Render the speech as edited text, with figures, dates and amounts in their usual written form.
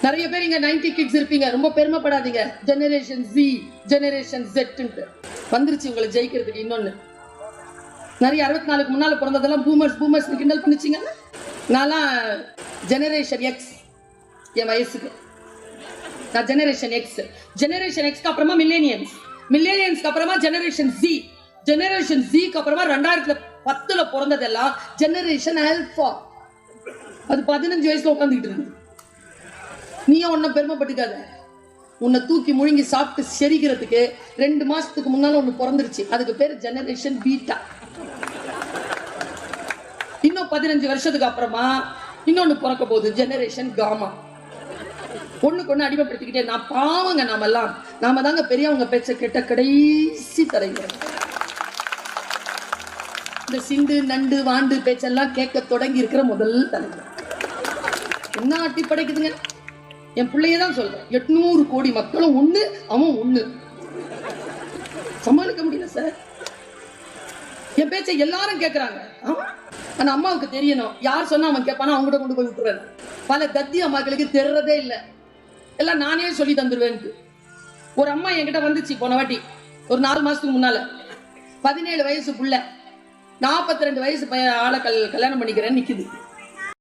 நிறைய பேர் இங்க 90 கிட்ஸ் இருப்பீங்க, ரொம்ப பெருமைப்படாதீங்க. ஜெனரேஷன் Z, ஜெனரேஷன் Z வந்துருச்சு உங்களை ஜெயிக்கிறதுக்கு. இன்னொன்னு, நிறைய 64க்கு முன்னால பிறந்ததெல்லாம் பூமர்ஸ் கிண்டல் பண்ணிச்சிங்க. நான்லாம் ஜெனரேஷன் X, என் வயசுக்கு நான் ஜெனரேஷன் எக்ஸ்க்கு அப்புறமா மில்லேனியன்ஸ்க்கு அப்புறமா ஜெனரேஷன் ஜிக்கு அப்புறமா 2010 பிறந்ததெல்லாம் ஜெனரேஷன் ஆல்பா. அது 15 வயசுல உட்காந்துக்கிட்டு இருக்கு. நீயும் ஒன்னும் பெருமைப்பட்டுக்காத. உன்னை தூக்கி முழுங்கி சாப்பிட்டு செரிக்கிறதுக்கு 2 மாசத்துக்கு முன்னால ஒண்ணு பிறந்துருச்சு. அதுக்கு பேரு ஜெனரேஷன் பீட்டா. இன்னும் 15 வருஷத்துக்கு அப்புறமா இன்னொன்னு பிறக்க போகுது, ஜெனரேஷன் காமா. ஒண்ணுக்கு ஒண்ணு அடிமைப்படுத்திக்கிட்டே. நான் பாவங்க, நாம தாங்க பெரியவங்க பேச்ச கேட்ட கடைசி தலைவர். இந்த சிண்டு நண்டு வாண்டு பேச்செல்லாம் கேட்க தொடங்கி இருக்கிற முதல் தலைவர். என்ன ஆட்டி படைக்குதுங்க. என் பிள்ளையதான் சொல்றேன், 800 கோடி மக்களும் ஒண்ணு, அவன் ஒண்ணு. சமாளிக்க முடியல சார். என் பேச்சை எல்லாரும் கேட்கறாங்க. ஆனா அம்மாவுக்கு தெரியணும், யார் சொன்னா அவன் கேட்பானா அவங்க கொண்டு போய் விட்டுருவேன். பல தத்தி அம்மாக்களுக்கு தெரியறதே இல்லை, எல்லாம் நானே சொல்லி தந்துருவேன். ஒரு அம்மா என்கிட்ட வந்துச்சு போன வாட்டி, ஒரு 4 மாசத்துக்கு முன்னால. 17 வயசு புள்ள, 42 வயசு ஆளை கல்யாணம் பண்ணிக்கிறேன்னு நிக்குது.